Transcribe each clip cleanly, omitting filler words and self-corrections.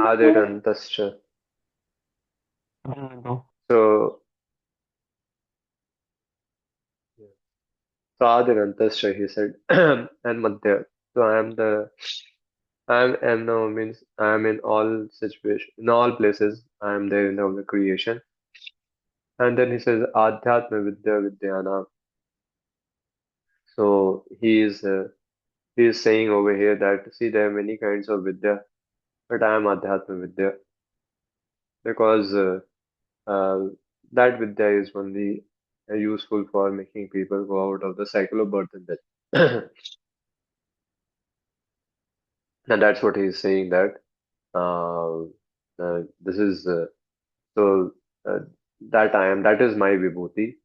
Adirantascha. So, so Adirantascha, he said, and Madhya. So I am now means I am in all situations, in all places. I am there in the creation. And then he says, Adhyatma Vidya Vidyana. So he is saying over here that see there are many kinds of Vidya, but I am Adhyatma Vidya because uh, that Vidya is only useful for making people go out of the cycle of birth and death. And that's what he's saying that this is so uh, that I am, that is my vibhuti.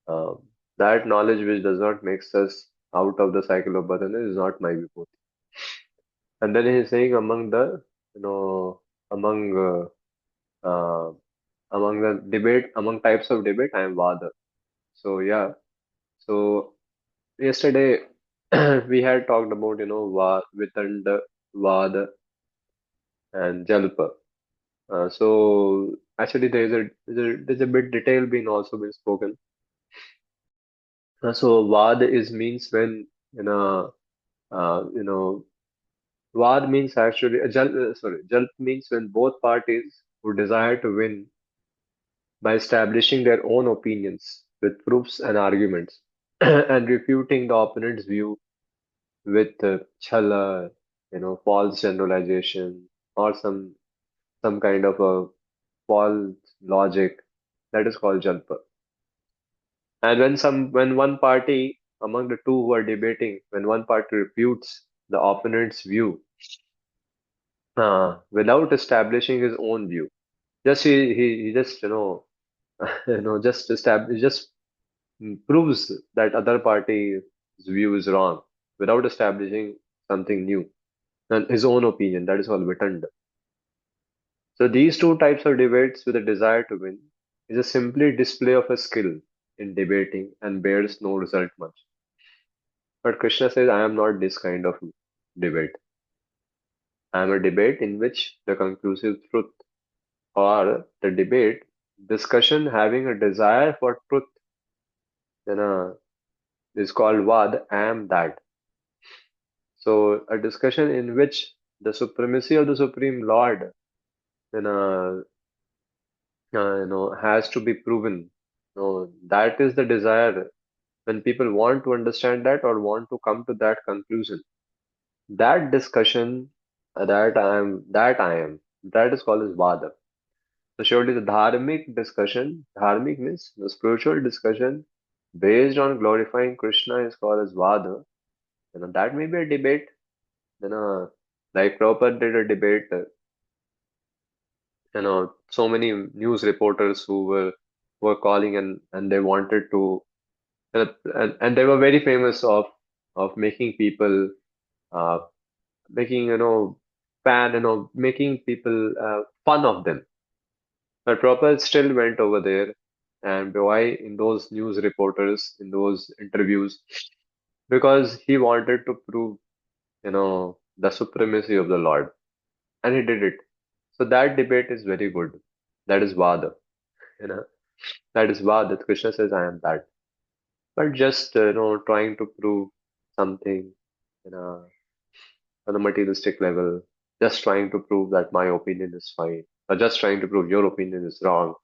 Uh, that knowledge which does not makes us out of the cycle of birth and death is not my vibhuti. And then he's saying you know, among among the debate, among types of debate, I am Vada. So yeah, so yesterday we had talked about, Vitanda, Vada, and Jalpa. So actually, there's a bit detail being also been spoken. So Vad is means when you know Vad means actually Jalp means when both parties who desire to win by establishing their own opinions with proofs and arguments and refuting the opponent's view with chala, false generalization or some kind of a false logic, that is called jalpa. And when one party among the two who are debating, when one party refutes the opponent's view without establishing his own view, just he just just establish just proves that other party's view is wrong without establishing something new and his own opinion. That is called vitanda. So these two types of debates with a desire to win is a simply display of a skill in debating and bears no result much. But Krishna says, I am not this kind of debate. I am a debate in which the conclusive truth or the debate discussion having a desire for truth, is called vad. I am that. So a discussion in which the supremacy of the Supreme Lord, you know, has to be proven. So that is the desire when people want to understand that or want to come to that conclusion. That discussion, that is called as vada. So surely the dharmic discussion, dharmic means the spiritual discussion based on glorifying Krishna is called as vada. That may be a debate. Like Prabhupada did a debate. So many news reporters who were calling and they wanted to, and they were very famous of making people uh, making making people fun of them. But Prabhupada still went over there, and why in those news reporters in those interviews? Because he wanted to prove the supremacy of the Lord, and he did it. So that debate is very good. That is Vada, you know. That is Vada. Krishna says, I am that. But just trying to prove something, you know, on a materialistic level, just trying to prove that my opinion is fine, or just trying to prove your opinion is wrong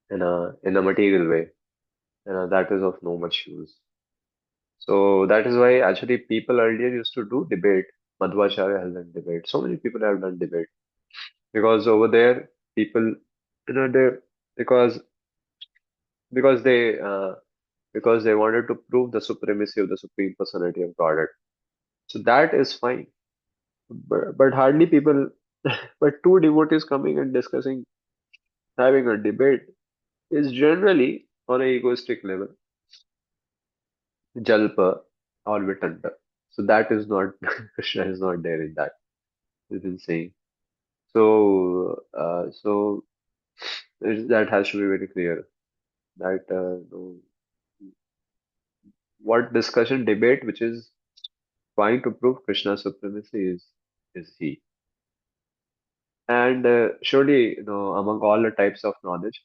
in a material way, that is of no much use. So that is why actually people earlier used to do debate. Madhvacharya has done debate. So many people have done debate because over there people, they because because they uh, because they wanted to prove the supremacy of the Supreme Personality of Godhead. So that is fine. But hardly people, but two devotees coming and discussing, having a debate is generally on an egoistic level, jalpa or vitanda. So that is not, Krishna is not there in that. He's been saying. So that has to be very clear that what discussion debate which is trying to prove Krishna's supremacy is he. And surely, among all the types of knowledge,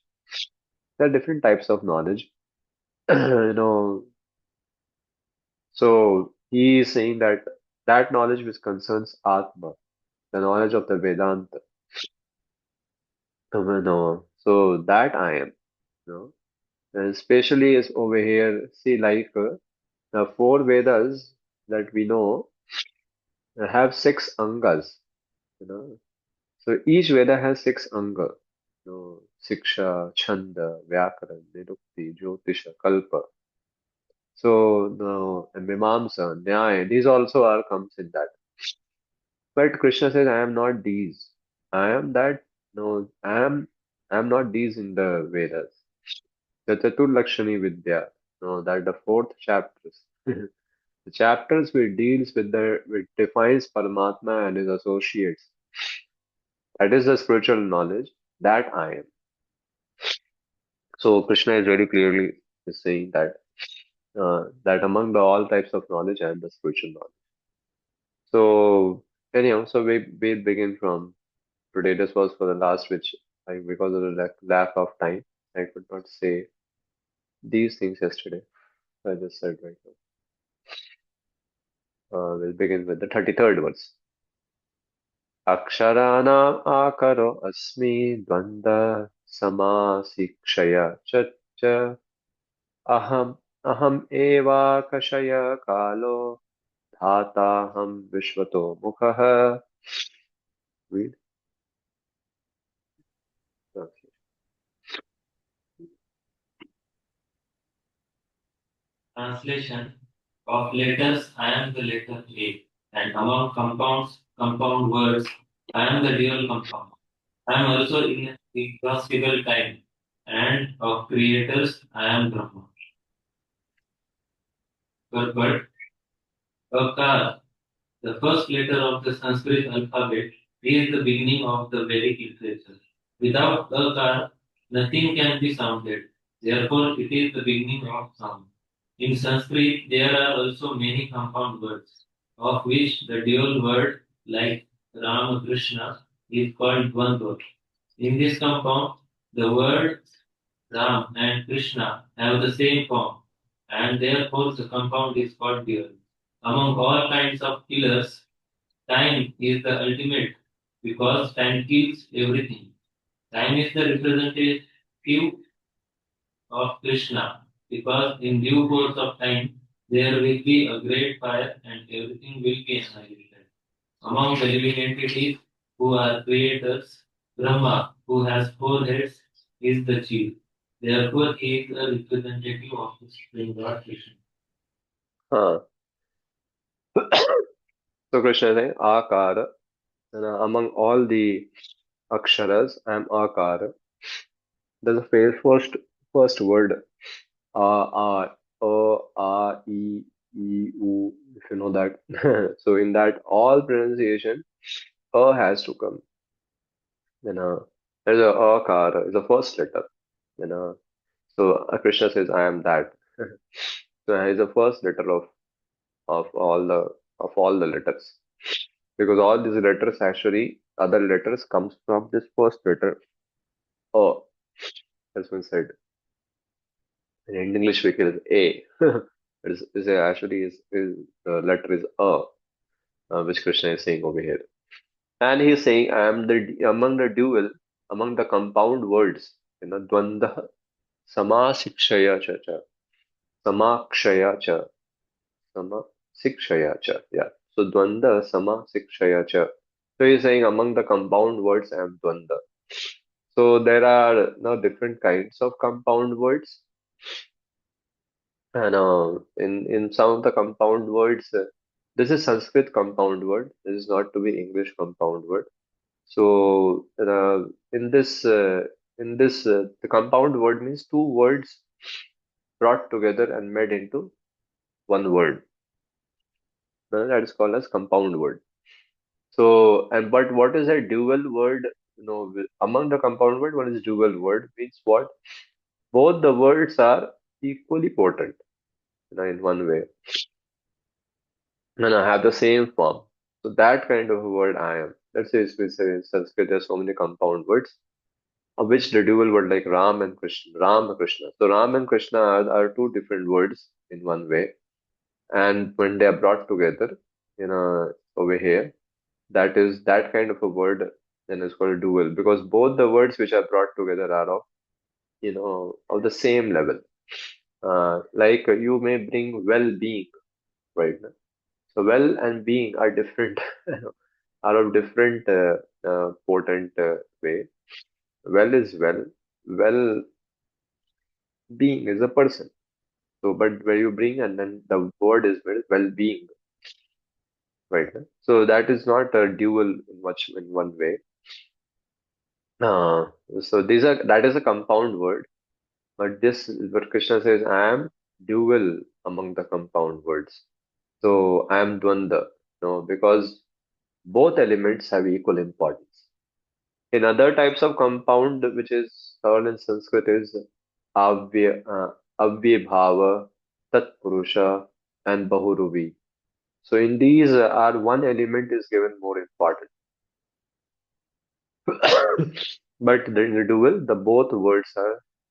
there are different types of knowledge. you know, so he is saying that that knowledge which concerns Atma, the knowledge of the Vedanta, so that I am, you know, and especially is over here. See, like the four Vedas that we know have six angas, you know. So each Veda has six anga, Siksha, Chanda, Vyakaran, Nirukti, Jyotisha, Kalpa. So the Mimamsa, Nyaya, these also are comes in that. But Krishna says, I am not these. I am that. No, I am not these in the Vedas. The Chaturlakshani Vidya. No, that the fourth chapters. The chapters which deals with which defines Paramatma and his associates. That is the spiritual knowledge that I am. So Krishna is very clearly saying that that among the all types of knowledge I am the spiritual knowledge. So anyhow, so we begin from today. This was for the last, which because of the lack of time, I could not say these things yesterday. So I just said right now. We'll begin with the 33rd verse. Aksharanam akaro asmi dvanda samasikshaya cha aham aham eva kashaya kalo Dhataham Vishvato Mukha. Read. Okay. Translation of letters, I am the letter A, and among compound words, I am the dual compound. I am also in inexhaustible time, and of creators, I am Brahma. Purport: Akar, the first letter of the Sanskrit alphabet, is the beginning of the Vedic literature. Without Akar, nothing can be sounded. Therefore, it is the beginning of sound. In Sanskrit, there are also many compound words, of which the dual word, like Rama Krishna, is called Dvandva. In this compound, the words Ram and Krishna have the same form, and therefore the compound is called dual. Among all kinds of killers, time is the ultimate because time kills everything. Time is the representative of Krishna, because in due course of time there will be a great fire and everything will be annihilated. Among the living entities who are creators, Brahma, who has four heads, is the chief. Therefore, he is a representative of the Supreme Lord Krishna. Huh. So Krishna is saying Akara. And, among all the aksharas, I am Akara. There's a first word U, if you know that. So in that all pronunciation, has to come. There's a Akara, is the first letter. You know, so Krishna says, I am that. So he is the first letter of all the letters. Because all these letters actually, other letters comes from this first letter, A, has been said. In English we call it A. Actually is the letter is A, which Krishna is saying over here. And he is saying, I am among the dual, among the compound words, Dvanda, Samakshaya cha, Samakshaya cha, Samakshaya cha. Yeah. So Dvanda, Samakshaya cha. So he's saying among the compound words, I am Dvanda. So there are now different kinds of compound words, and in some of the compound words, this is Sanskrit compound word. This is not to be English compound word. So in this the compound word means two words brought together and made into one word. That is called as compound word. So and but what is a dual word? Among the compound word, what is dual word means what? Both the words are equally potent, in one way. have the same form. So that kind of a word I am. Let's say we say in Sanskrit there are so many compound words, of which the dual word like Ram and Krishna. Ram and Krishna. So Ram and Krishna are two different words in one way, and when they are brought together, over here, that is that kind of a word then is called dual because both the words which are brought together are of of the same level. Like you may bring well-being, right? So well and being are different, are of different potent way. Well is well, well being is a person. So, but where you bring and then the word is well-being, right? So that is not a dual in much in one way. Uh, so these are that is a compound word, but this is what Krishna says. I am dual among the compound words. So I am dvanda, because both elements have equal importance. In other types of compound, which is heard in Sanskrit, is avyabhava, tatpurusha, and bahuruvi. So in these, are one element is given more importance. But in the dual, the both words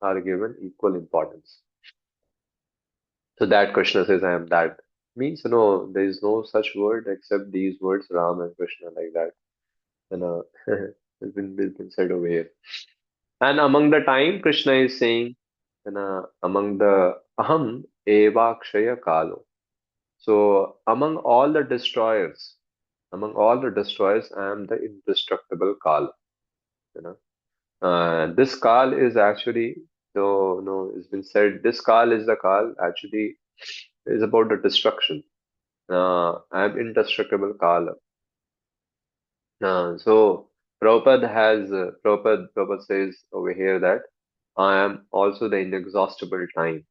are given equal importance. So that Krishna says, I am that. Means, there is no such word except these words, Ram and Krishna, like that. It's been said over here. And among the time, Krishna is saying, among the aham evakshaya kalo. So among all the destroyers, I am the indestructible Kal. You know, this Kal is actually, so no, it's been said. This Kal is the Kal. Actually, is about the destruction. I am indestructible Kala. So Prabhupada says over here that I am also the inexhaustible time.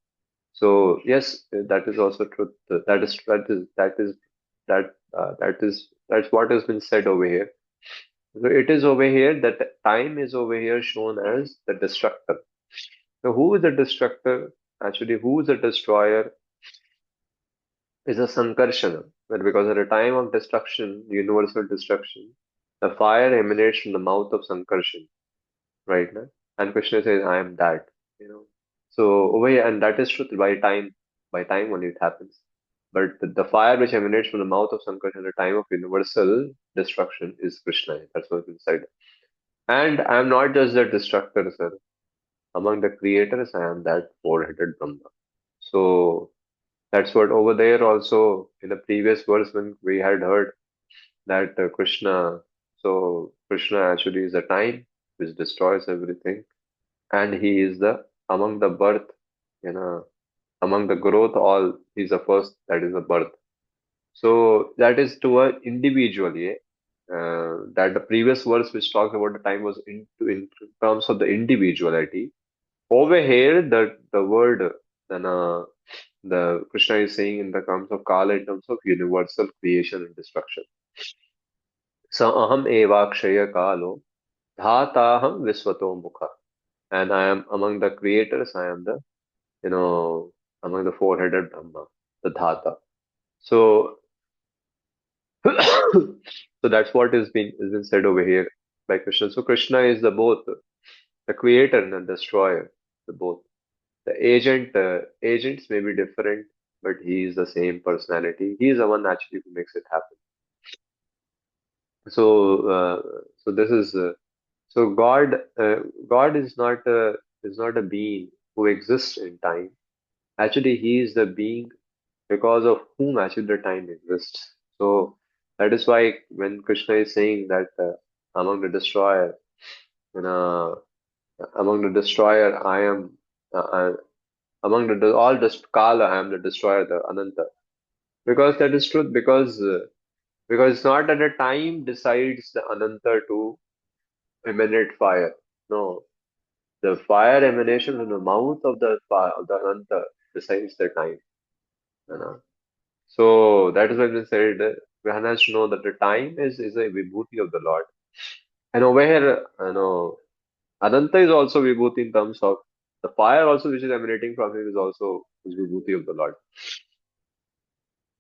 So yes, that is also truth. That's what has been said over here. So it is over here that time is over here shown as the destructor. So who is the destructor? Actually, who is the destroyer is a Sankarshana. But because at the time of destruction, universal destruction, the fire emanates from the mouth of Sankarshan, right? Na? And Krishna says, I am that, you know. So over here, and that is truth by time only it happens. But the fire which emanates from the mouth of Sankarshan at the time of universal destruction is Krishna. That's what's inside. And I am not just the destructor, sir. Among the creators, I am that four-headed Brahma. So that's what over there also in the previous verse when we had heard that Krishna actually is the time which destroys everything, and he is the among the birth, you know, among the growth, all he's the first that is the birth. So that is to a individually. That the previous verse which talks about the time was in terms of the individuality. Over here, the word then the Krishna is saying in the terms of Kala in terms of universal creation and destruction. So aham evakshaya kalo dhataham visvato mukha. And I am among the creators, I am the you know among the four-headed Brahma, the dhata. So so that's what has been said over here by Krishna. So Krishna is the both the creator and the destroyer, the both. The agents may be different, but he is the same personality. He is the one actually who makes it happen. So, so this is so God is not a being who exists in time. Actually, he is the being because of whom actually the time exists. So that is why when Krishna is saying that among the destroyer, you know, among the destroyer, I am. Among all the Kala, I am the destroyer, the Ananta. Because that is truth. Because it's not that the time decides the Ananta to emanate fire. No, the fire emanation from the mouth of the fire of the Ananta decides the time. You know. So that is why we said one has to know that the time is a vibhuti of the Lord. And over here, Ananta is also vibhuti in terms of the fire also which is emanating from him is also is vibhuti of the Lord.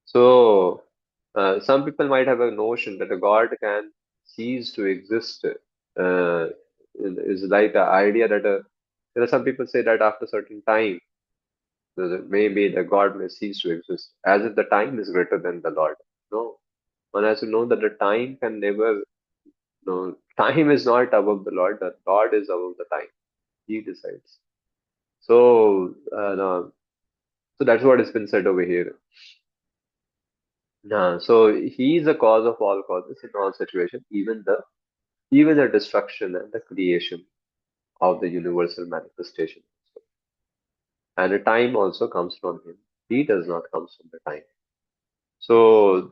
So some people might have a notion that a god can cease to exist. Is like the idea that some people say that after a certain time, maybe the god may cease to exist, as if the time is greater than the Lord. No, one has to know that the time can never. No, time is not above the Lord. The Lord is above the time. He decides. So, no, so that's what has been said over here. So he is the cause of all causes in all situations, even the destruction and the creation of the universal manifestation. And the time also comes from him. He does not come from the time. So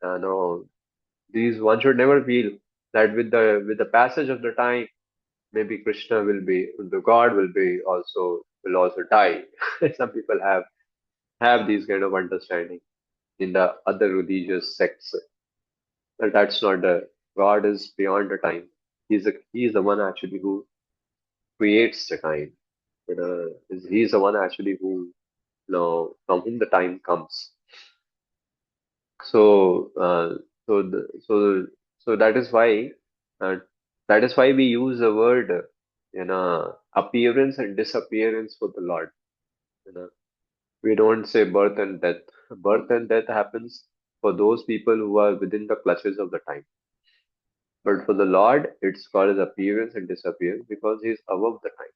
no, these one should never feel that with the passage of the time, maybe Krishna will be, the God will also die. Some people have these kind of understanding in the other religious sects. But that's not the God is beyond the time. He's the one actually who creates the time. He's the one actually who from whom the time comes. So so the, so so uh, that is why we use the word appearance and disappearance for the Lord. You know, we don't say birth and death. Birth and death happens for those people who are within the clutches of the time. But for the Lord, it's called as appearance and disappearance because he is above the time.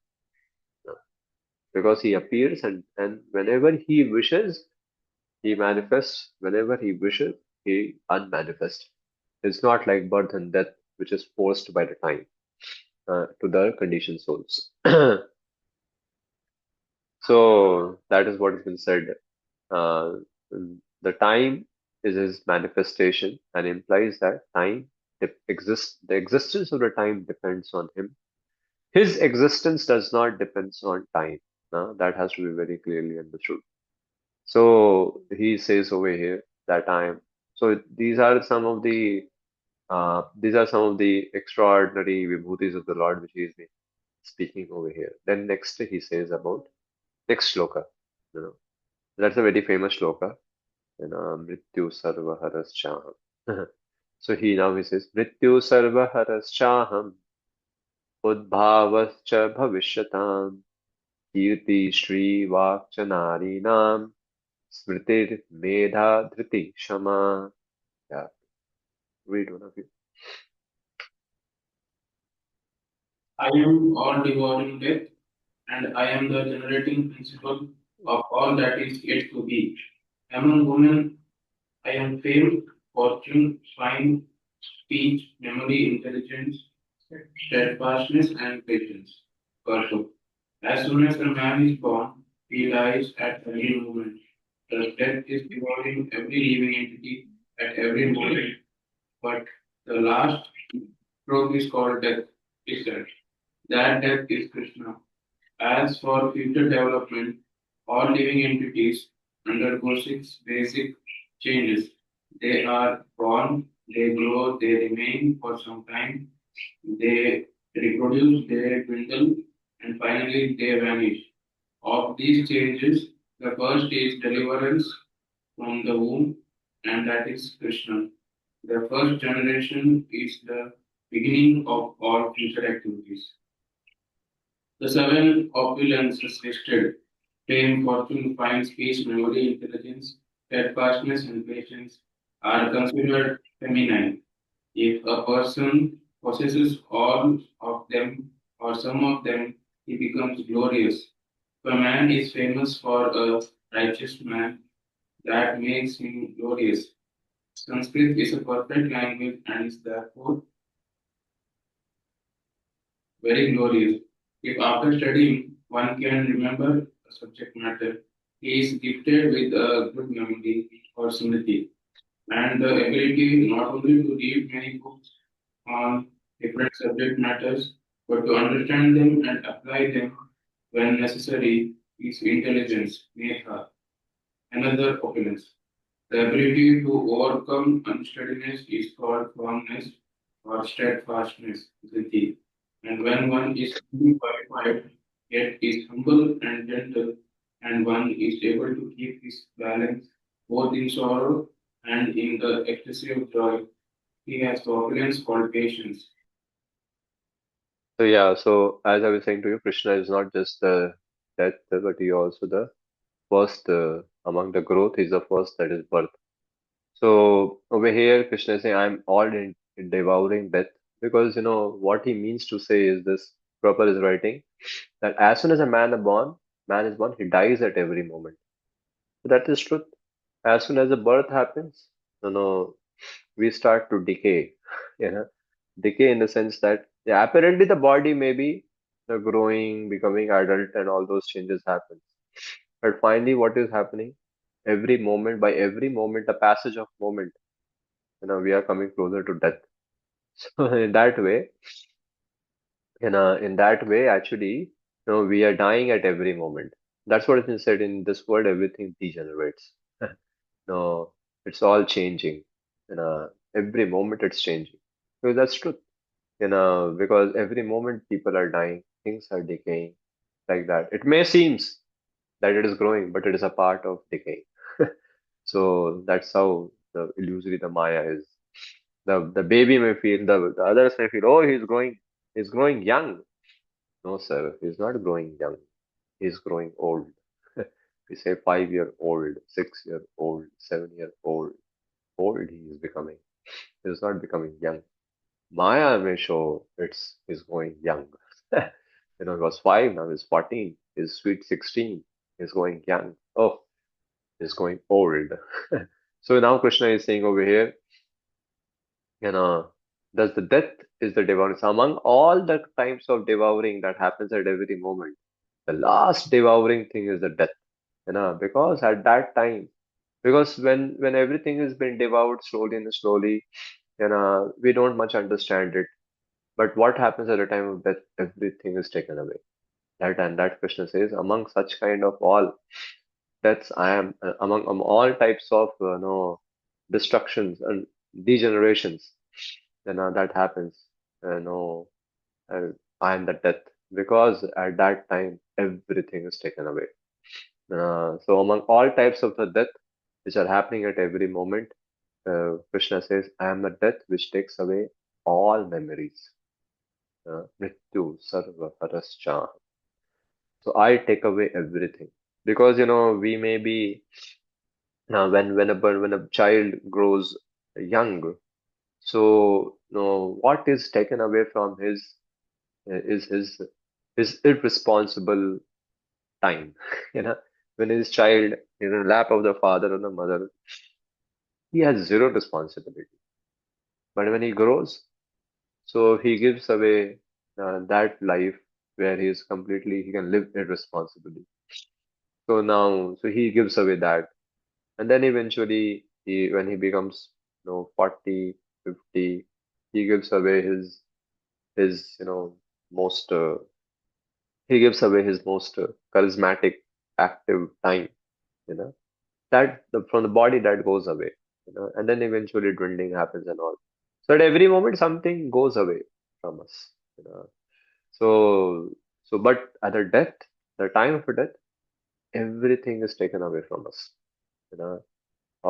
You know, because he appears and whenever he wishes, he manifests. Whenever he wishes, he unmanifests. It's not like birth and death, which is forced by the time to the conditioned souls. So that is what has been said. Uh, the time is his manifestation and implies that time exists. The existence of the time depends on him. His existence does not depend on time. That has to be very clearly understood. So he says over here that I am. So these are some of the extraordinary vibhutis of the Lord which he is speaking over here. Then next he says about next shloka. You know, that's a very famous shloka. Mrityu sarva haraschaham. So he says Mrityu sarva haraschaham udbhavascha bhavishyatam kirti shri vakcha narinam smritir medha dhriti shama. Yeah, read one of you. I am all devouring death, and I am the generating principle of all that is yet to be. Among women, I am fame, fortune, swine, speech, memory, intelligence, steadfastness, and patience. Perso. As soon as a man is born, he dies at every moment. The death is devouring every living entity at every moment, but the last stroke is called death itself. That death is Krishna. As for future development, all living entities undergo six basic changes. They are born, they grow, they remain for some time, they reproduce, they dwindle, and finally they vanish. Of these changes, the first is deliverance from the womb, and that is Krishna. The first generation is the beginning of all future activities. The seven opulences listed fame, fortune, fine speech, memory, intelligence, steadfastness, and patience are considered feminine. If a person possesses all of them or some of them, he becomes glorious. If a man is famous for a righteous man, that makes him glorious. Sanskrit is a perfect language and is therefore very glorious. If after studying one can remember a subject matter, he is gifted with a good memory or smriti and the ability not only to read many books on different subject matters, but to understand them and apply them when necessary is intelligence, metha, another opulence. The ability to overcome unsteadiness is called firmness or steadfastness, dhiti. And when one is fully qualified, yet is humble and gentle, and one is able to keep his balance both in sorrow and in the ecstasy of joy, he has the opulence called patience. So yeah, so as I was saying to you, Krishna is not just the death, but he also the first among the growth. He's the first that is birth. So over here, Krishna is saying, "I'm all in devouring death," because what he means to say is this. Prabhupada is writing that as soon as a man is born, he dies at every moment. So that is truth. As soon as the birth happens, we start to decay. You know, decay in the sense that yeah, apparently the body may be growing, becoming adult, and all those changes happen. But finally, what is happening? Every moment, by every moment, the passage of moment, we are coming closer to death. So in that way, actually, we are dying at every moment. That's what has been said in this world. Everything degenerates. No, it's all changing. Every moment it's changing. So that's true. Because every moment people are dying, things are decaying like that. It may seems that it is growing, but it is a part of decay. So that's how the illusory the Maya is. The baby may feel the others may feel, oh, he's growing young. No, sir, he's not growing young. He's growing old. We say 5 year old, 6 year old, 7 year old. Old he is becoming. He's not becoming young. Maya may show he's going young. It was 5, now he's 14. He's sweet 16. He's going young. Oh, he's going old. So now Krishna is saying over here, you know, thus the death is the devouring. So among all the types of devouring that happens at every moment, the last devouring thing is the death. Because at that time, because when everything has been devoured slowly and slowly, we don't much understand it. But what happens at the time of death? Everything is taken away. That Krishna says, among such kind of all deaths, I am among all types of destructions and degenerations. That happens. Uh, I am the death because at that time everything is taken away. So among all types of the death which are happening at every moment, Krishna says, I am the death which takes away all memories. Mrityu sarva harascha. So I take away everything because we may be when a child grows young. So what is taken away from is his irresponsible time. You know, when his child is in the lap of the father or the mother, he has zero responsibility. But when he grows, so he gives away that life where he can live irresponsibly. So he gives away that. And then eventually, when he becomes, 40, 50, he gives away his most, he gives away his most charismatic, active time, you know, from the body that goes away, and then eventually dwindling happens and all. So at every moment, something goes away from us, you know. So, but at the time of death, everything is taken away from us, you know,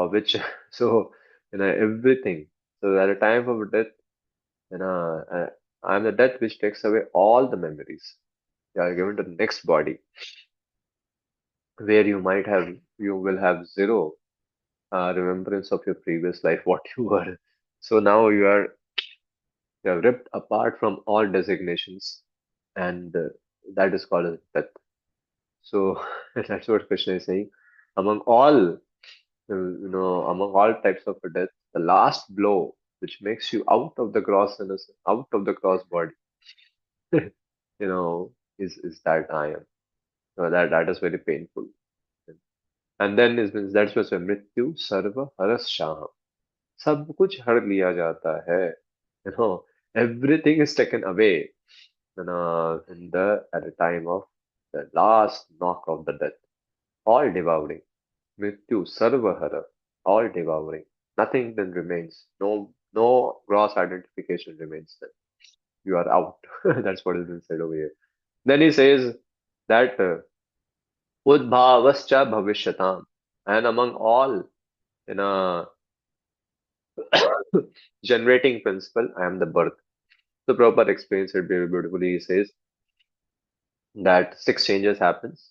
which, so, everything. So at the time of death, I'm the death which takes away all the memories. You are given to the next body where you will have zero remembrance of your previous life, what you were. So now you are ripped apart from all designations, and that is called as death. So that's what Krishna is saying. Among all, among all types of death, the last blow which makes you out of the gross body, is that I am. That is very painful. And then that's what's mrityu sarva harasham. सब कुछ हर लिया जाता है. You know, everything is taken away. At the time of the last knock of the death, all devouring. Mrityu sarvahara, all devouring. Nothing then remains. No gross identification remains then. You are out. That's what has been said over here. Then he says that udbhavascha bhavishyatam, and among all, you know. generating principle, I am the birth. So Prabhupada explains it very beautifully. He says that six changes happens,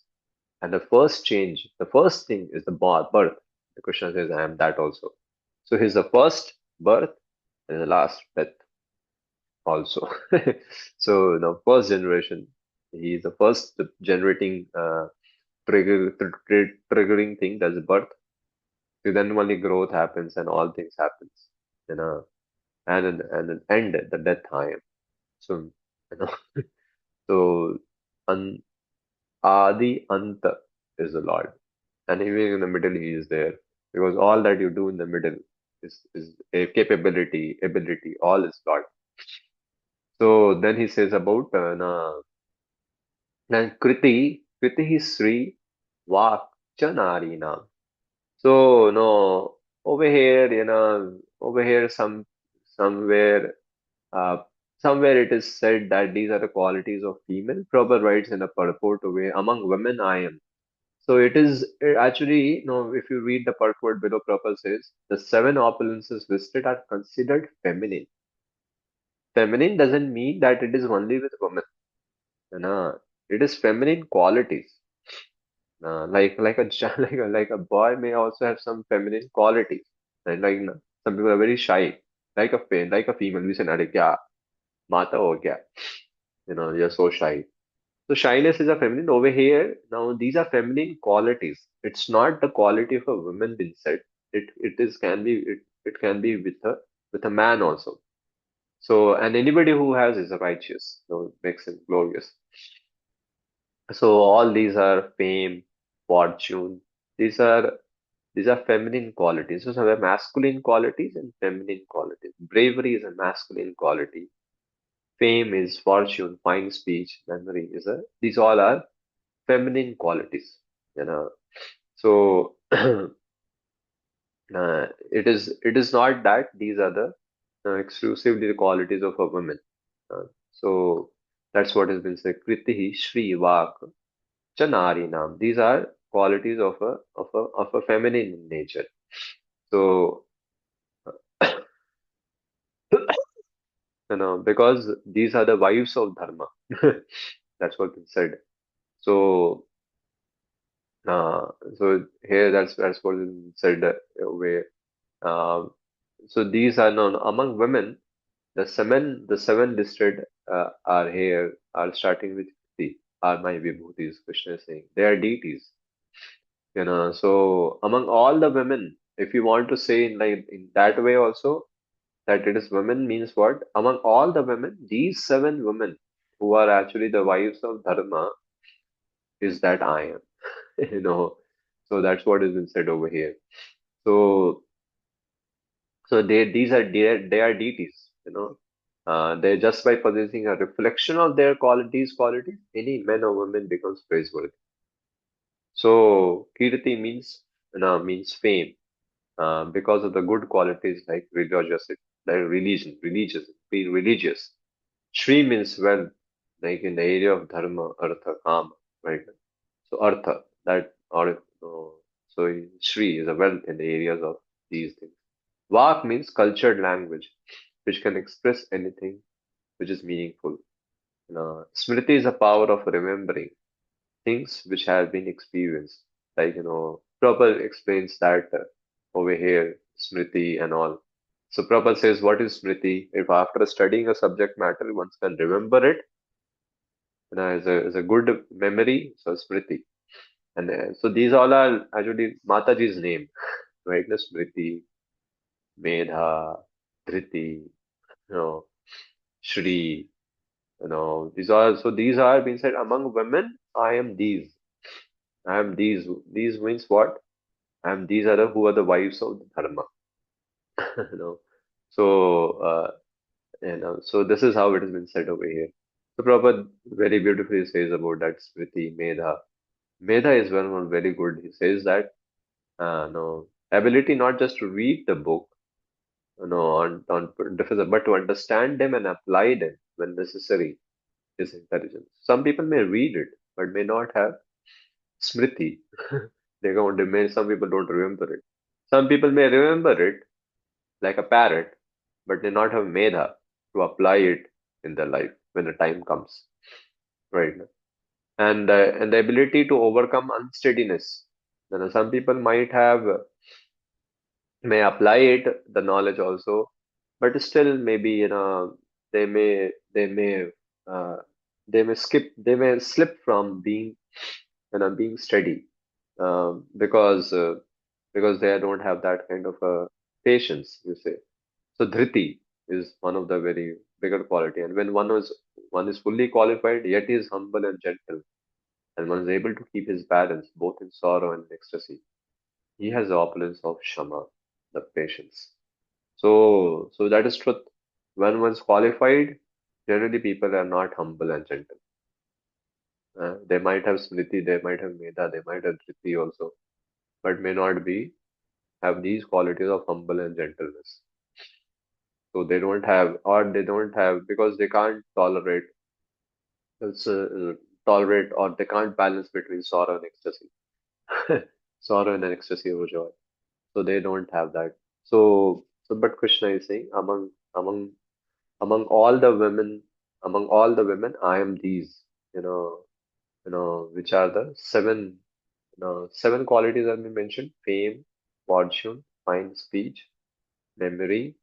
and the first change, the first thing is the birth. The Krishna says, I am that also. So he's the first birth and the last death also. So the first generation, he is the first generating triggering thing, that's birth. So then only growth happens and all things happens, you know, and an end, the death time. So you know, so an Adi Anta is the Lord, and even in the middle he is there, because all that you do in the middle is a capability, ability, all is God. So then he says about and Kriti is Sri Vak Chanarina. So no, over here, over here somewhere uh, somewhere it is said that these are the qualities of female. Prabhupada writes in a purport way, among women I am. So actually, if you read the purport below, Prabhupada says the seven opulences listed are considered feminine. Feminine doesn't mean that it is only with women. It is feminine qualities. Like a like a boy may also have some feminine qualities. And some people are very shy, like a female. We say, "Arey kya mata ho kya?" You're so shy. So shyness is a feminine. Over here, now these are feminine qualities. It's not the quality of a woman being said. It can be with a man also. So and anybody who has is righteous. So it makes him glorious. So all these are fame, fortune. These are these are feminine qualities. So some are masculine qualities and feminine qualities. Bravery is a masculine quality. Fame is fortune, fine speech, memory is a. These all are feminine qualities. You know. So it is not that these are the exclusively the qualities of a woman. So that's what has been said. Kritihi Shri Vak Chanarinam. These are qualities of a feminine nature. So because these are the wives of dharma. That's what been said. So uh, so here that's what is said where uh, so these are known among women. The seven listed are here are starting with the are my vibhutis. Krishna is saying they are deities. So among all the women, if you want to say in that way also, that it is women means what? Among all the women, these seven women who are actually the wives of Dharma is that I am. you know. So that's what has been said over here. So they are deities. They just by possessing a reflection of their qualities, any man or woman becomes praiseworthy. So Kirti means fame, because of the good qualities like religiosity, like religious, being religious. Shri means wealth, like in the area of dharma, artha, kama, right? So artha, that or so Shri is a wealth in the areas of these things. Vak means cultured language, which can express anything which is meaningful. Smriti is the power of remembering things which have been experienced. Prabhupada explains that over here, Smriti and all. So Prabhupada says, what is Smriti? If after studying a subject matter, one can remember it, as a good memory, so Smriti. And so these all are actually Mataji's name, right? Smriti, Medha, Dhriti, Shri, these are being said among women, I am these. I am these. These means what? These are who are the wives of the dharma. you know. So so this is how it has been said over here. So Prabhupada very beautifully says about that Smriti, Medha. Medha is one very good. He says that no ability not just to read the book, on but to understand them and apply them when necessary is intelligence. Some people may read it, but may not have Smriti. Some people don't remember it. Some people may remember it, like a parrot, but they not have medha to apply it in their life when the time comes, right? And the ability to overcome unsteadiness. Some people might have may apply it the knowledge also, but still maybe they may they may uh, they may slip from being being steady, because they don't have that kind of patience, you say. So dhriti is one of the very bigger quality, and when one is fully qualified, yet he is humble and gentle, and one is able to keep his balance both in sorrow and ecstasy. He has the opulence of Shama, the patience. So that is truth. When one's qualified, generally people are not humble and gentle. They might have smriti, they might have medha, they might have dhriti also, but may not be have these qualities of humble and gentleness. So they don't have, or they don't have because they can't it's, tolerate, or they can't balance between sorrow and ecstasy, sorrow and an ecstasy of joy. So they don't have that. But Krishna is saying, among all the women, I am these, you know, which are the seven, seven qualities that we mentioned: fame, fortune, fine speech, memory,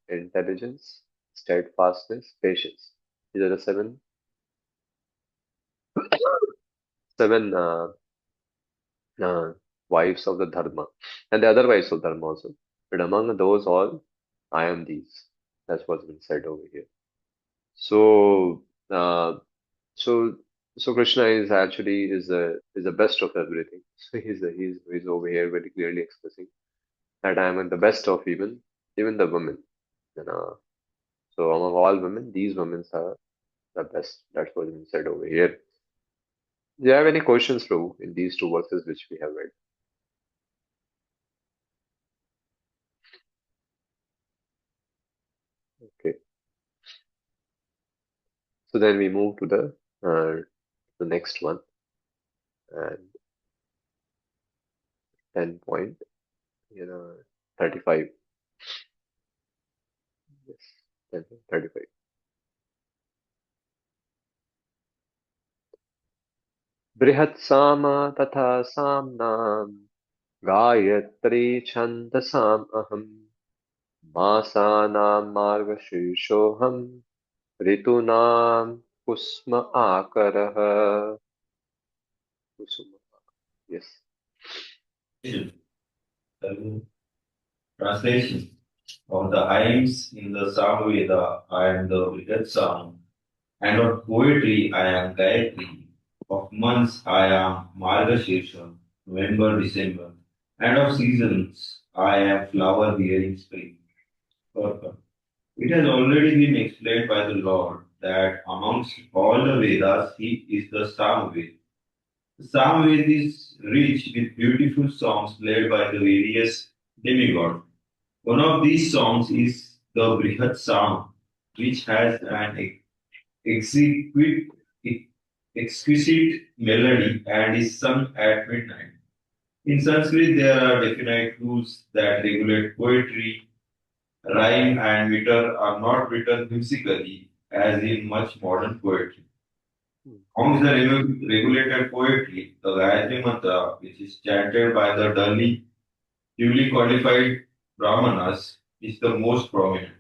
intelligence, steadfastness, patience. These are the seven uh, wives of the dharma, and the other wives of dharma also. But among those all, I am these. That's what's been said over here. So, uh, so, so Krishna is actually is the best of everything. So he's over here very clearly expressing that I am the best of even the women. You know. So among all women, these women are the best. That's what's been said over here. Do you have any questions, Prabhu, in these two verses which we have read? Okay. So then we move to the next one, and 10 point, 35. Yes, 10.35. बृहत्साम तथा साम्नां गायत्री छन्दसाम् अहम् मासानां मार्गशीर्षोऽहम् ऋतूनां कुस्म आकरः कुसुम. Yes. Translation of the hymns in the Samveda I am the Vrihat Sam, and of poetry I am Gayatri, of months I am Margashirsha, November, December, and of seasons I am flower bearing spring. Purport. It has already been explained by the Lord that amongst all the Vedas he is the Samveda. The Samveda is rich with beautiful songs played by the various demigods. One of these songs is the Brihat Sam, which has an exquisite, exquisite melody and is sung at midnight. In Sanskrit, there are definite rules that regulate poetry. Rhyme and meter are not written musically, as in much modern poetry. Amongst the regulated poetry, the Gayatri Mantra, which is chanted by the duly qualified Brahmanas, is the most prominent.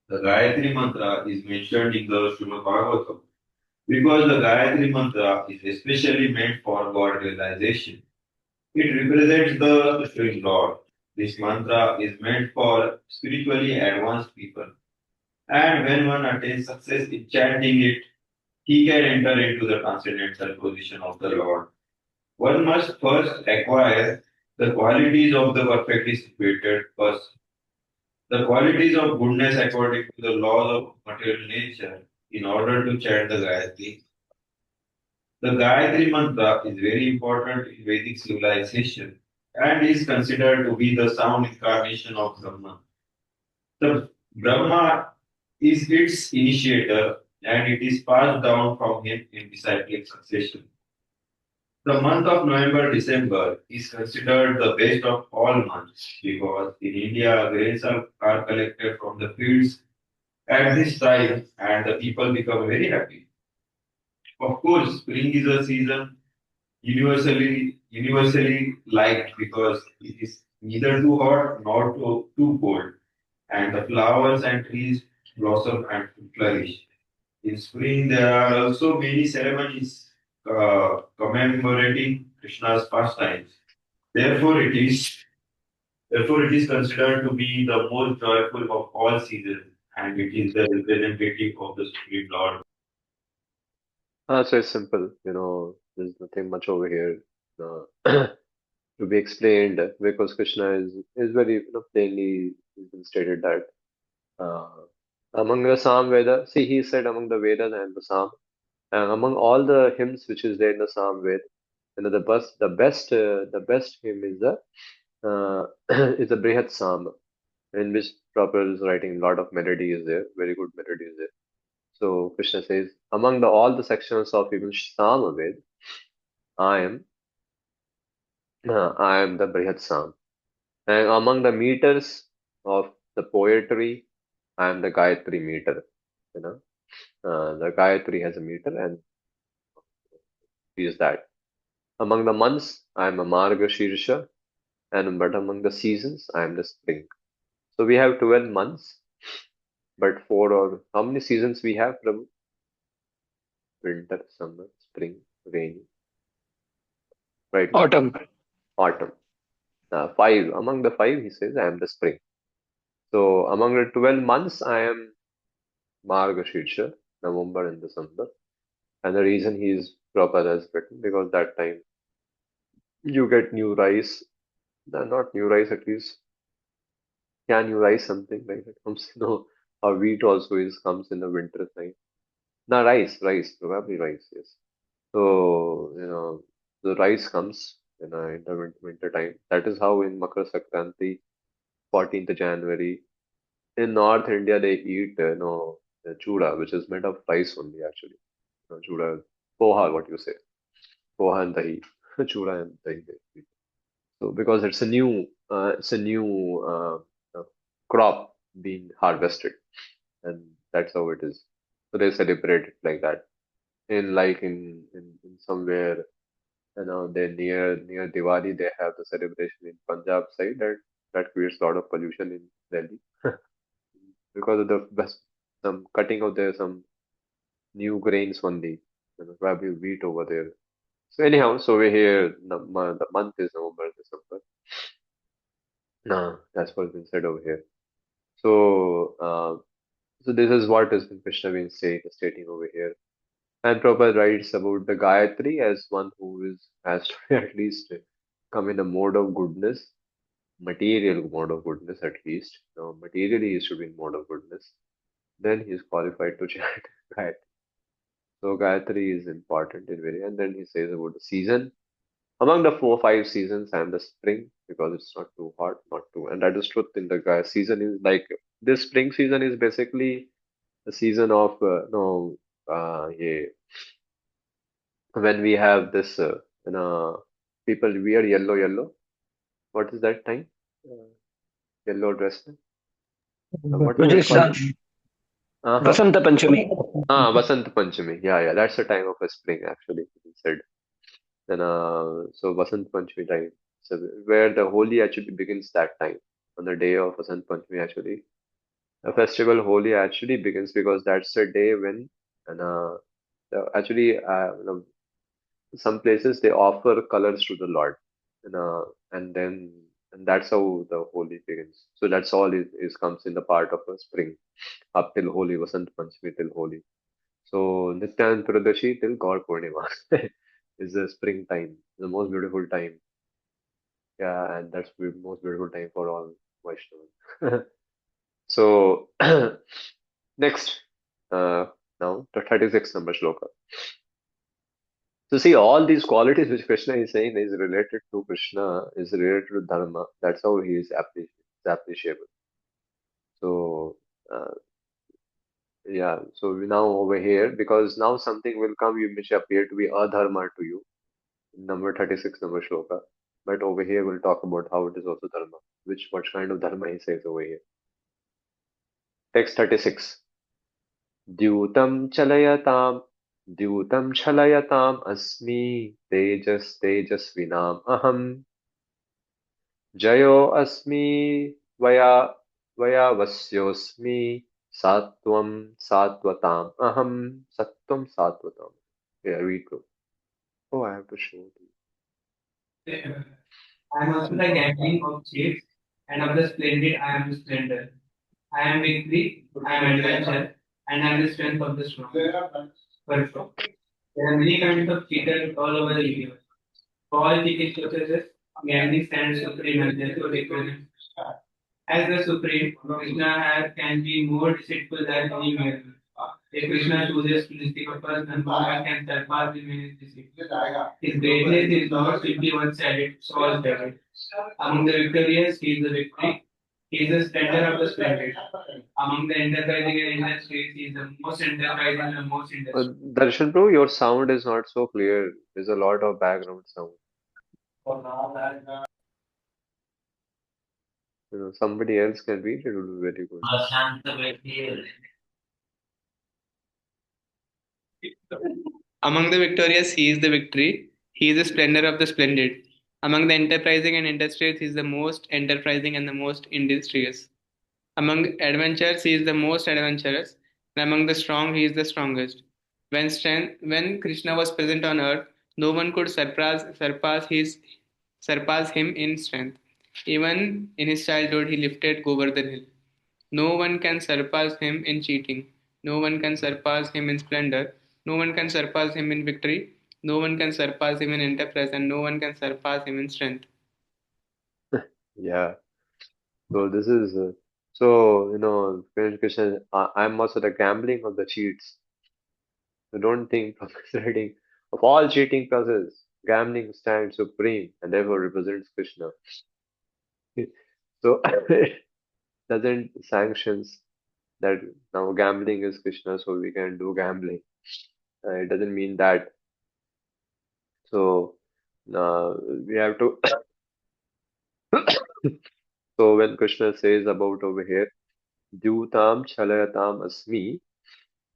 The Gayatri Mantra is mentioned in the Srimad Bhagavatam because the Gayatri Mantra is especially meant for God realization. It represents the Supreme Lord. This mantra is meant for spiritually advanced people. And when one attains success in chanting it, he can enter into the transcendental position of the Lord. One must first acquire the qualities of the perfectly situated person. The qualities of goodness according to the laws of material nature in order to chant the Gayatri. The Gayatri Mantra is very important in Vedic civilization and is considered to be the sound incarnation of Brahma. The Brahma is its initiator and it is passed down from him in disciplic succession. The month of November December is considered the best of all months because in India grains are collected from the fields at this time and the people become very happy. Of course, spring is a season universally liked because it is neither too hot nor too cold, and the flowers and trees blossom and flourish. In spring, there are also many ceremonies commemorating Krishna's pastimes. Therefore, it is considered to be the most joyful of all seasons, and it is the representative of the Supreme Lord. So it's simple, there's nothing much over here to be explained because Krishna is very plainly it's been stated that uh, among the Sam Veda, see he said among the Vedas and the Sam, and among all the hymns which is there in the Sam Veda, the best hymn is the is the Brihat Sam, in which Prabhupada is writing a lot of melody is there, very good melody is there. So Krishna says, among all the sections of even Samaved, I am I am the Brihat Sam. And among the meters of the poetry, I am the Gayatri meter. You know, the Gayatri has a meter, and is that. Among the months, I am a Marga Shirsha, and but among the seasons, I am the spring. So we have 12 months, but four or how many seasons we have, Prabhu? Winter, summer, spring, rainy, right now, Autumn. autumn. Five. Among the five, he says, I am the spring. So among the 12 months, I am Margashirsha, November and December. And the reason he is Prabhupada has written, because that time you get new rice, not new rice at least. Can you rice something like that comes? No, or wheat also is comes in the winter time. No, rice, probably rice, yes. So, the rice comes in the winter time. That is how in Makar Sankranti, 14th January, in North India, they eat, chuda, which is made of rice only, actually. Chuda, poha, what you say, poha and dahi, chuda and dahi. They eat. So because it's a new crop being harvested, and that's how it is. So they celebrate it like that. In somewhere, they near Diwali, they have the celebration in Punjab side that creates a lot of pollution in Delhi because of the some cutting of there some new grains only, probably wheat over there. So anyhow, so we're here. The month is November, December. No, that's what's been said over here. So, so this is what has been Krishna been stating over here. And Prabhupada writes about the Gayatri as one who has to at least come in a mode of goodness, material mode of goodness at least. Materially he should be in mode of goodness. Then he is qualified to chant Gayatri. So Gayatri is important in very, and then he says about the season. Among the 4 5 seasons, I am the spring because it's not too hot, not too, and that is truth in the guy. Season is like this spring season is basically the season of yeah, when we have this, people wear yellow. What is that time? Uh, Yellow dress. What is Which that is called? Uh-huh. Vasanta Panchami. Vasant Panchami. Yeah, that's the time of a spring actually. He said. Then, so Vasant Panchami time, so where the Holi actually begins that time. On the day of Vasant Panchami, actually, the festival Holi actually begins because that's the day when, and actually, some places they offer colors to the Lord, and then and that's how the Holi begins. So that's all is comes in the part of a spring up till Holi, Vasant Panchami till Holi. So Nityan Tradashi till Gaur Purnima is the springtime, the most beautiful time. Yeah, and that's the most beautiful time for all Vaishnavas. So next, now the 36th number shloka. So see, all these qualities which Krishna is saying is related to Krishna, is related to Dharma. That's how he is appreciable. So yeah, so we now over here because now something will come which appear to be adharma to you. number 36 number shloka. But over here we'll talk about how it is also dharma. What kind of dharma he says over here. Text 36. Dyutam chalayataam Dyutam chalayatam asmi tejasvinam aham jayo asmi vayavasyosmi satvatam aham sattvam satvatam. Yeah, read bro. Oh, I have to show you. I am also the gathering of shapes, and of the splendid I am the splendor. I am victory, I am adventure, and I am the strength of the strong. Perfect. There are many kinds of cheaters all over the universe. For all cheating processes, gambling stands supreme and therefore represents. As the supreme, can be more deceitful than any mere. If Krishna chooses to deceive a person, no one can surpass him in his deceit. His greatness is not simply one-sided, all-sided. Among the victorious, he is the victory. He is the splendor of the splendid. Among the enterprising and industrious, he is the most enterprising and the most industrious. Darshan bro, your sound is not so clear. There's a lot of background sound. Somebody else can read it, it will be very good. Among the victorious, he is the victory. He is the splendor of the splendid. Among the enterprising and industrious, he is the most enterprising and the most industrious. Among adventurers, he is the most adventurous. And among the strong, he is the strongest. When Krishna was present on earth, no one could surpass him in strength. Even in his childhood, he lifted Govardhan hill. No one can surpass him in cheating. No one can surpass him in splendor. No one can surpass him in victory. No one can surpass him in enterprise, and no one can surpass him in strength. Yeah. So this is so Krishna. I'm also the gambling of the cheats. So don't think considering of all cheating process, gambling stands supreme and therefore represents Krishna. So it doesn't sanctions that now gambling is Krishna, so we can do gambling. It doesn't mean that. So we have to. So when Krishna says about over here, Dyutam Chalayatam Asmi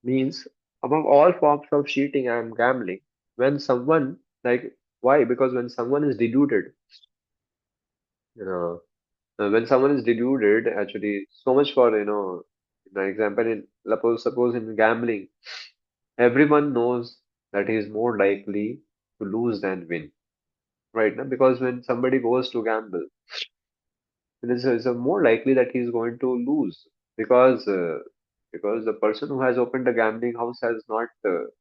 means above all forms of cheating, I am gambling. When someone like why? Because when someone is deluded, you know, when someone is deluded, actually, so much for the example in suppose in gambling, everyone knows that he is more likely to lose than win, right? Now, because when somebody goes to gamble, it's more likely that he's going to lose because the person who has opened a gambling house has not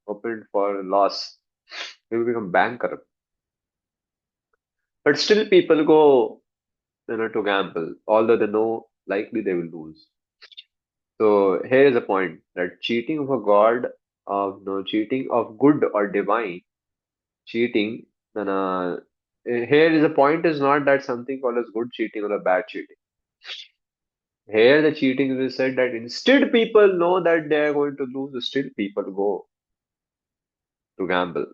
opened for loss. He will become bankrupt. But still, people go to gamble, although they know likely they will lose. So here is a point that cheating of a god of no cheating of good or divine cheating. Here is a point is not that something called as good cheating or a bad cheating. Here the cheating is said that instead people know that they are going to lose, still people go to gamble.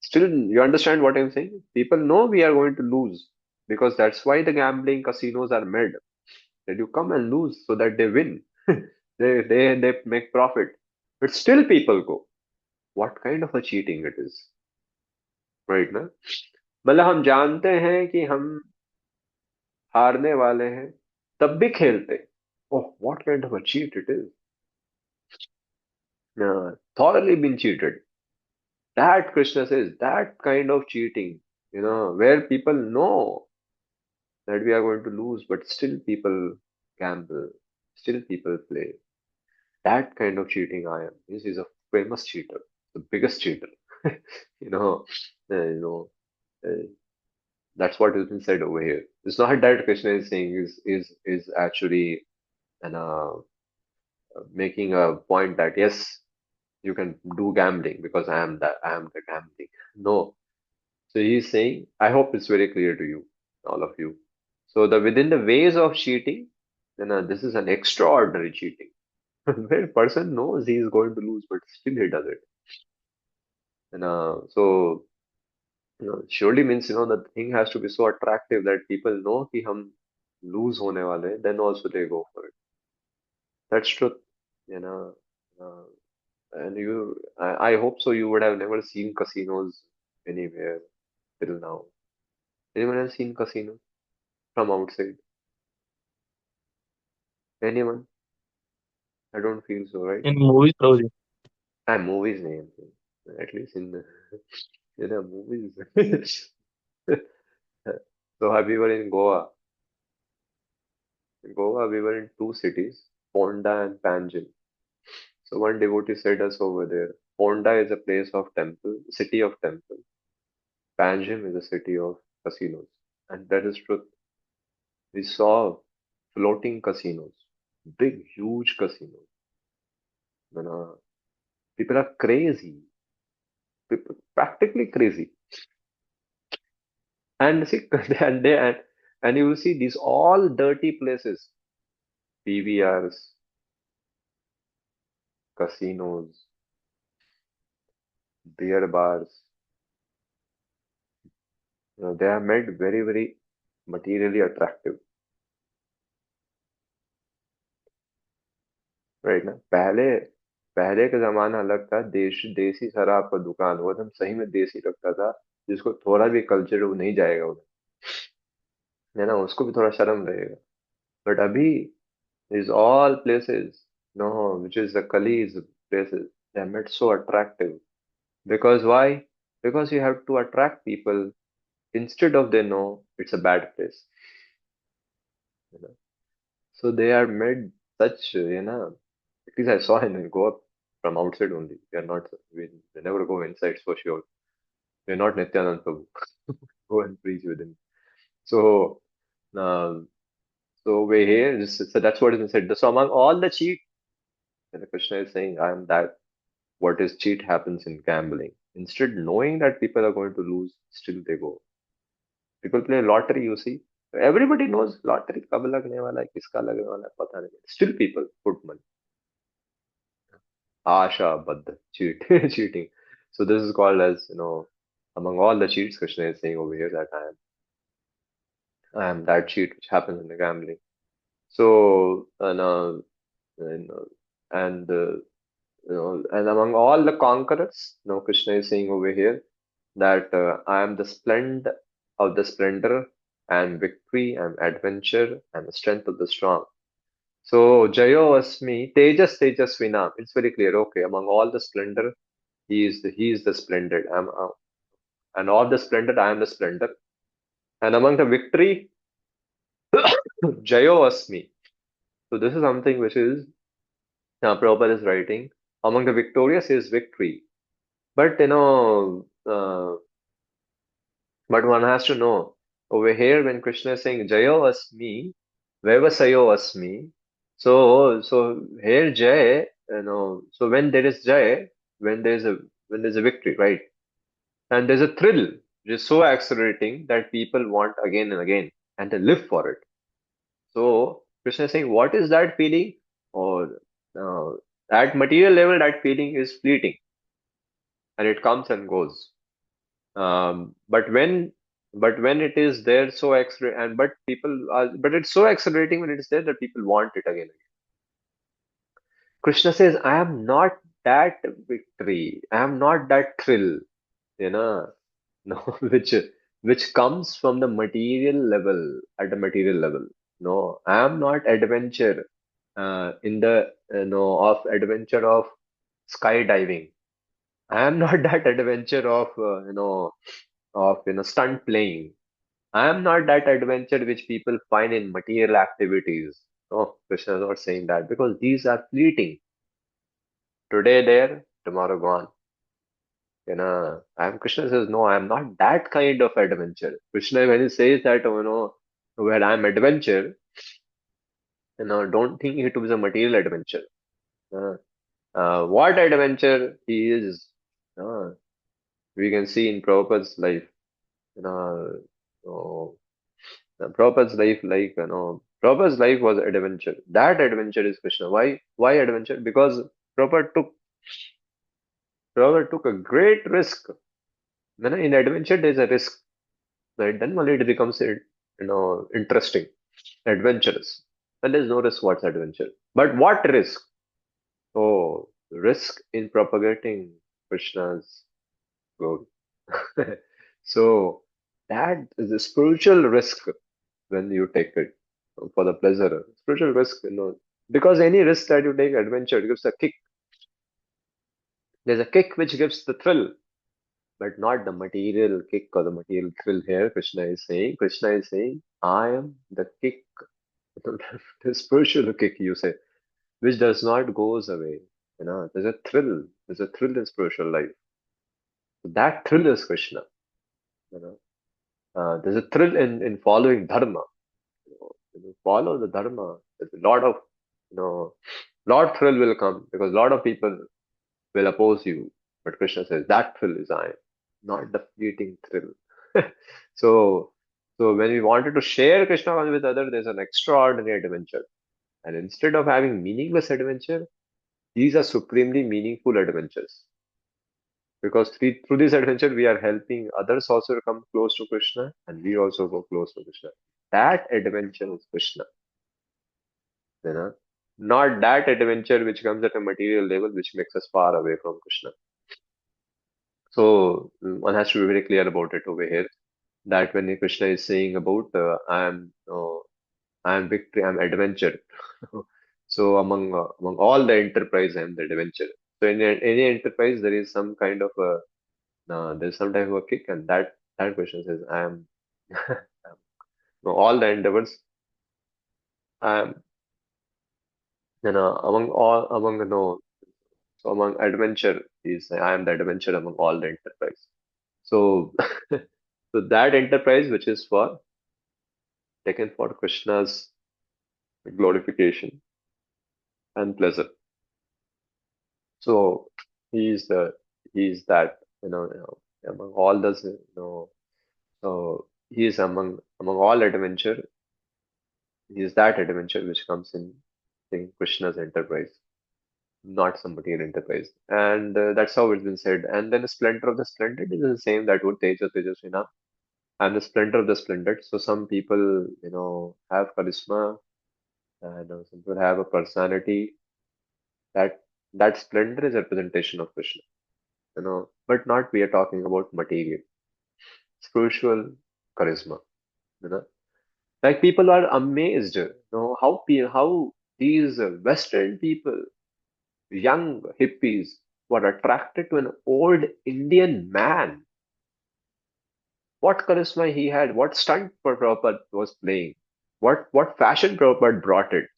Still, you understand what I'm saying? People know we are going to lose because that's why the gambling casinos are made. That you come and lose so that they win. They make profit. But still people go. What kind of a cheating it is? Right ना? मतलब हम जानते हैं कि हम हारने वाले हैं तब भी खेलते. Oh, what kind of a cheat it is? Thoroughly been cheated. That Krishna says, that kind of cheating, where people know that we are going to lose, but still people gamble, still people play. That kind of cheating I am. This is a famous cheater, the biggest cheater. you know, you know, that's what has been said over here. It's not that Krishna is saying is actually and making a point that yes, you can do gambling because I am the gambling. No. So he's saying, I hope it's very clear to you, all of you. So the within the ways of cheating, then this is an extraordinary cheating. Where a person knows he is going to lose, but still he does it. And so Surely means, the thing has to be so attractive that people know कि हम lose होने वाले हैं, then also they go for it. That's truth, you know. Uh, and I hope so. You would have never seen casinos anywhere till now. Anyone has seen casinos from outside? Anyone? I don't feel so, right? In movies, Prabhuji. Movies nahi hain. At least in movies. So we were in Goa. In Goa, we were in two cities, Ponda and Panjim. So one devotee said us over there. Ponda is a place of temple, city of temple. Panjim is a city of casinos. And that is truth. We saw floating casinos, big, huge casinos. You know, people are crazy, people practically crazy. And see, and you will see these all dirty places, PVRs, casinos, beer bars. They are made very, very materially attractive, right? ना पहले पहले का जमाना अलग था, देसी शराब का दुकान, वो एकदम सही में देसी लगता था, जिसको थोड़ा भी कल्चर वो नहीं जाएगा उधर, है ना, उसको भी थोड़ा शर्म रहेगा. बट अभी these all places, no, which is the Kali's places, they are made so attractive. Because why? Because you have to attract people instead of they know it's a bad place. You know? So they are made such, at least I saw him go up from outside only. We never go inside for sure. We're not Nityanand Prabhu. Go and preach with him. So, uh, so we're here. So that's what is said. So among all the cheat, Krishna is saying, I am that. What is cheat happens in gambling. Instead, knowing that people are going to lose, still they go. People play lottery, you see. Everybody knows lottery कब लगने वाला है, किसका लगने वाला है, पता नहीं. Still people put money. Asha, Baddha, cheat, cheating. So this is called as, among all the cheats, Krishna is saying over here that I am that cheat which happens in the gambling. So, and, and and among all the conquerors, Krishna is saying over here that I am the splendor of the splendor and victory and adventure and the strength of the strong. So Jayo Asmi, Tejas Tejasvinam. It's very clear. Okay, among all the splendor, he is the splendid. And all the splendor, I am the splendor. And among the victory, Jayo Asmi. So this is something which is Prabhupada is writing. Among the victorious is victory. But but one has to know over here when Krishna is saying Jayo Asmi, Vaivasayo Asmi. So here Jay, so when there is Jay, when there's a victory, right? And there's a thrill which is so accelerating that people want again and again and they live for it. So Krishna is saying, what is that feeling? Or at material level, that feeling is fleeting and it comes and goes. But when it is there so accelerate and but it's so accelerating when it is there that people want it again. Krishna says, I am not that victory. I am not that thrill, you know, no, which comes from the material level at the material level. No, I am not adventure in the of adventure of skydiving. I am not that adventure of stunt playing. I am not that adventure which people find in material activities. No, Krishna is not saying that because these are fleeting. Today there, tomorrow gone. Krishna says, no, I am not that kind of adventure. Krishna, when he says that, where I am adventure, don't think it was a material adventure. What adventure he is, uh, we can see in Prabhupada's life. So, Prabhupada's life, Prabhupada's life was adventure. That adventure is Krishna. Why? Why adventure? Because Prabhupada took a great risk. When in adventure there's a risk, right? Then only it becomes interesting, adventurous. When there's no risk, what's adventure? But what risk? Oh, risk in propagating Krishna's glory. So that is a spiritual risk when you take it for the pleasure. Spiritual risk, because any risk that you take, adventure, it gives a kick. There's a kick which gives the thrill, but not the material kick or the material thrill here. Krishna is saying, I am the kick, the spiritual kick, you say, which does not goes away. There's a thrill. There's a thrill in spiritual life. That thrill is Krishna. You know, there's a thrill in following dharma. When you follow the dharma, there's a lot of, lot thrill will come because a lot of people will oppose you. But Krishna says that thrill is I, not the fleeting thrill. so, so when we wanted to share Krishna consciousness with others, there's an extraordinary adventure. And instead of having meaningless adventure, these are supremely meaningful adventures. Because through this adventure, we are helping others also to come close to Krishna, and we also go close to Krishna. That adventure is Krishna. You know, not that adventure which comes at a material level, which makes us far away from Krishna. So one has to be very clear about it over here. That when Krishna is saying about I am victory, I am adventure. So among all the enterprise, I am the adventure. So in any enterprise, there is some kind of a there's some type of a kick, and that question says, I am all the endeavors. I am among all among so among adventure is I am the adventure among all the enterprise. So so that enterprise which is for taken for Krishna's glorification and pleasure. So he is the he is that among all the so he is among all adventure. He is that adventure which comes in Krishna's enterprise, not some material enterprise. And that's how it's been said. And then the splendor of the splendid is the same that would Teja Tejasvina. And the splendor of the splendid. So some people, have charisma and some people have a personality. That that splendor is a representation of Krishna, but not we are talking about material, spiritual charisma, you know. Like people are amazed, how these Western people, young hippies, were attracted to an old Indian man. What charisma he had, what stunt Prabhupada was playing, what fashion Prabhupada brought it.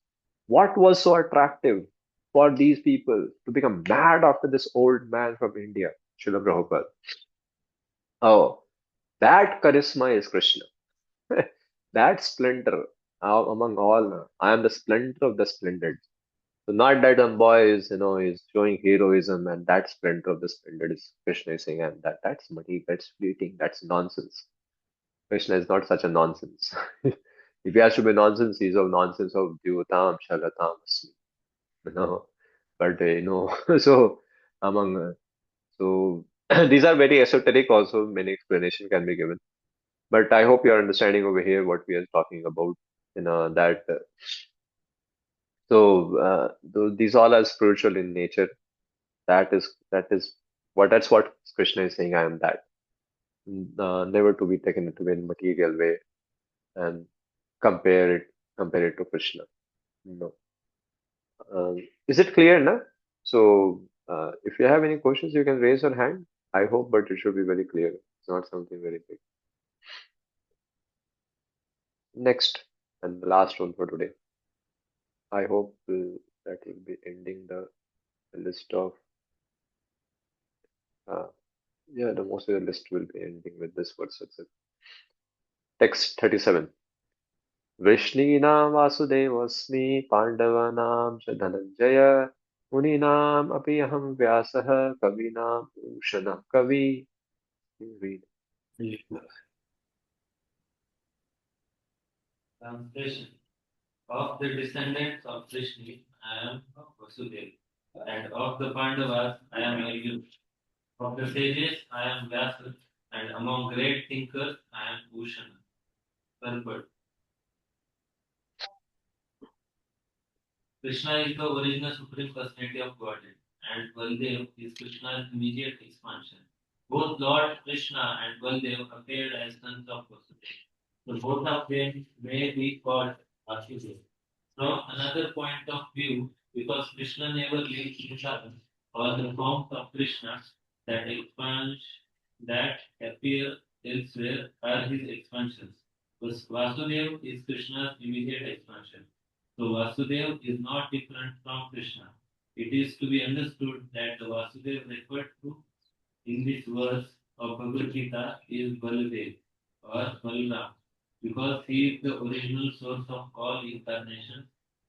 What was so attractive for these people to become mad after this old man from India, Srila Prabhupada? Oh, that charisma is Krishna. That splendor among all, I am the splendor of the splendid. So not that some boy is showing heroism and that splendor of the splendid is Krishna is saying, and that's muddy, that's fleeting, that's nonsense. Krishna is not such a nonsense. If he has to be nonsense, he's of nonsense of Dhyutam Shalatam Asmi. You know, but so among so these are very esoteric. Also, many explanation can be given. But I hope you are understanding over here what we are talking about. That these all are spiritual in nature. That is that's what Krishna is saying. I am that. Never to be taken into a material way and compare it compare it to Krishna. No. Is it clear now? So if you have any questions, you can raise your hand. I hope, but it should be very clear. It's not something very big. Next and the last one for today. I hope that will be ending the list of. Yeah, the most of the list will be ending with this verse itself. Text 37. Vrishnīnām vasudevasmi Pandavanām cha Dhananjaya Muninām api aham Vyasah Kavinām Bhūshana Kavi. Read. Translation. Of the descendants of Stristri, I am Vasudeva, and of the Pandavas, I am Arjuna. Of the sages, I am Vyasa, and among great thinkers I am Bhushana. Purport. Krishna is the original Supreme Personality of Godhead, and Baldev is Krishna's immediate expansion. Both Lord Krishna and Baldev appeared as sons of Vasudeva. So both of them may be called Vasudeva. From another point of view, because Krishna never leaves Vrindavan or the forms of Krishna that expand that appear elsewhere are his expansions. Vasudeva is Krishna's immediate expansion. So Vasudeva is not different from Krishna. It is to be understood that the Vasudeva referred to in this verse of Bhagavad Gita is Baladev or Balaram because he is the original source of all incarnations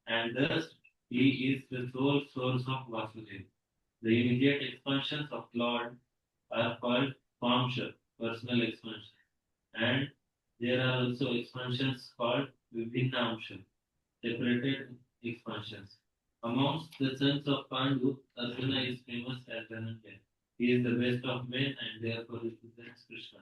and thus he is the sole source of Vasudeva. The immediate expansions of Lord are called Vamsha, personal expansion, and there are also expansions called Vibhinnamsha, separated expansions. Amongst the sons of Pandu, Arjuna is famous as Dhananjaya. He is the best of men and therefore represents Krishna.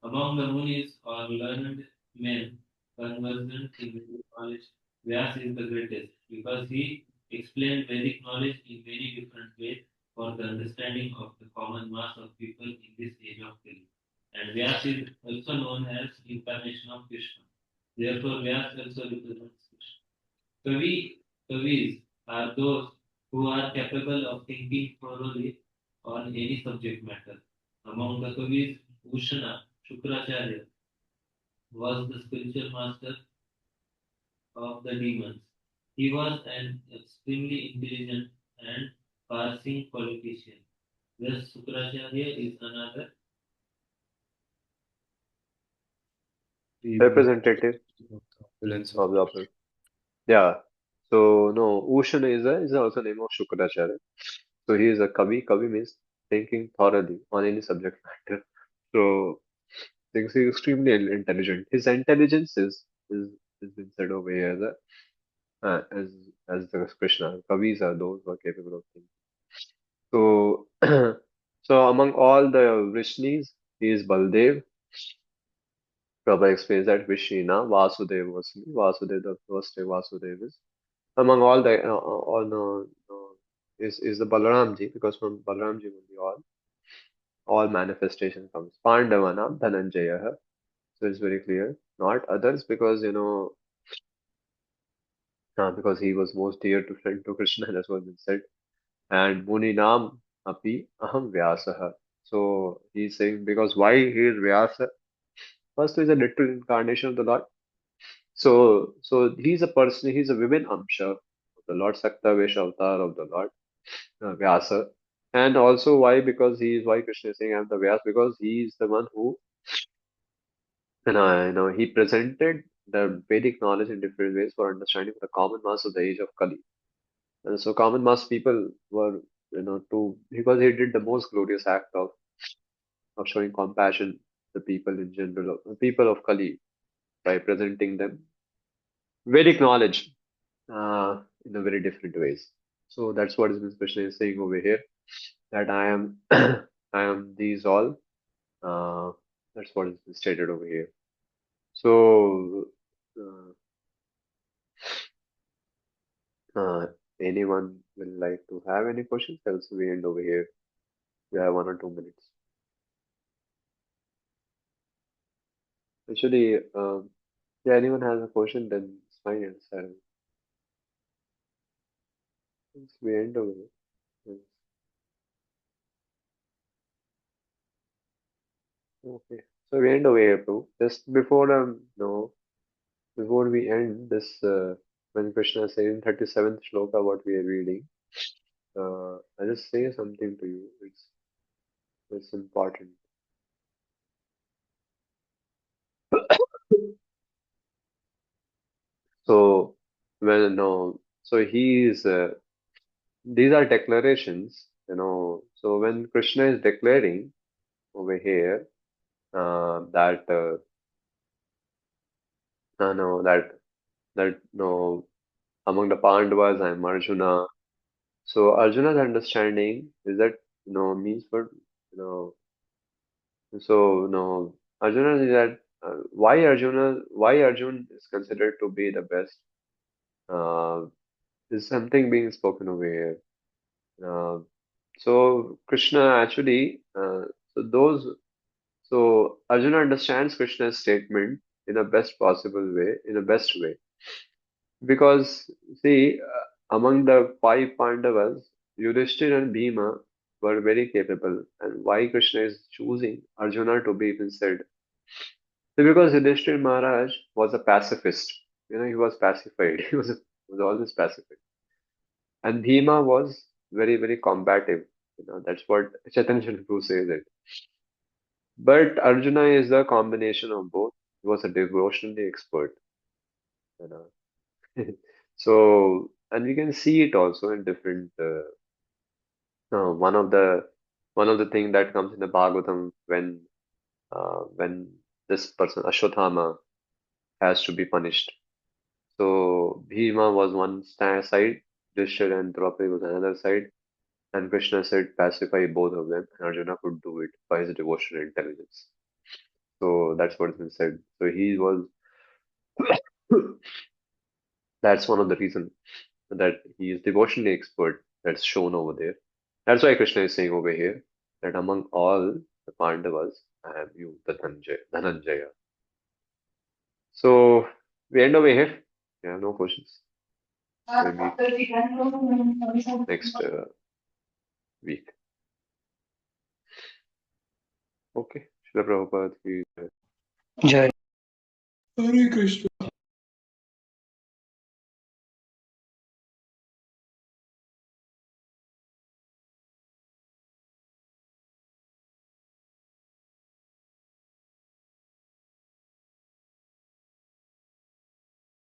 Among the Munis or learned men conversant in Vedic knowledge, Vyas is the greatest because he explained Vedic knowledge in many different ways for the understanding of the common mass of people in this age of Kali. And Vyas is also known as incarnation of Krishna. Therefore, Vyas also represents Krishna. Kavis are those who are capable of thinking thoroughly on any subject matter. Among the Kavis, Bhushana, Shukracharya, was the spiritual master of the demons. He was an extremely intelligent and passing politician. Thus, Shukracharya is another Representative of the opposite. Yeah. So no, Ushan is also name of Shukracharya. So he is a Kavi. Kavi means thinking thoroughly on any subject matter. So he's extremely intelligent. His intelligence is been said over here as as the Krishna. Kavis are those who are capable of thinking. So so among all the Vrishnis, he is Baldev. Prabhupada explains that Vishina Vasudeva was me. Vasudeva, the first day Vasudeva is. Among all the all is the Balaramji because from Balaramji only all manifestation comes. Pandavanam Dhananjaya. So it's very clear. Not others because because he was most dear to friend to Krishna. That's what been said. And Muninam api aham Vyasaha. So he's saying because why he is Vyasa? First is a literal incarnation of the Lord. So he's a person. He's a women Amsha of the Lord Saktavesh avatar of the Lord Vyasa. And also why? Because he is why Krishna is saying I'm the Vyas because he is the one who he presented the Vedic knowledge in different ways for understanding the common mass of the age of Kali. And so common mass people were to because he did the most glorious act of showing compassion to people in general, people of Kali by presenting them Vedic knowledge in a very different ways. So that's what Ms. Krishna is saying over here that I am I am these all. Uh, that's what is stated over here. So uh, uh, anyone will like to have any questions? Else we end over here. We have 1 or 2 minutes. Actually, yeah, anyone has a question, then it's fine. We end over here. Yes. Okay. So we end over here too. Just before no, before we end this, when Krishna says in 37th shloka what we are reading, I just say something to you. It's important. So when no, so he is. These are declarations. So when Krishna is declaring over here that no that no among the Pandavas I am Arjuna. So Arjuna's understanding is that means for you know So no, Arjuna is that why Arjun is considered to be the best is something being spoken over here. Uh, so Krishna actually, so Arjuna understands Krishna's statement in a best possible way, in a best way, because see, among the five Pandavas, Yudhishthir and Bhima were very capable, and why Krishna is choosing Arjuna to be even said. So because Yudhishthir Maharaj was a pacifist, he was pacified. He was always pacified. And Bhima was very, very combative. That's what Chaitanya Mahaprabhu says it. But Arjuna is the combination of both. He was a devotionally expert. You know. So, and we can see it also in different. One of the thing that comes in the Bhagavatam when this person Ashwatthama has to be punished. So Bhima was one side, Yudhishthira and Draupadi was another side, and Krishna said pacify both of them, and Arjuna could do it by his devotional intelligence. So that's what has been said. So he was that's one of the reasons that he is devotionally expert that's shown over there. That's why Krishna is saying over here that among all the Pandavas, I am you, the Dhananjaya. So we end over here. We have no questions. We'll meet next week. Okay. Srila Prabhupada ki Jai. Hare Krishna.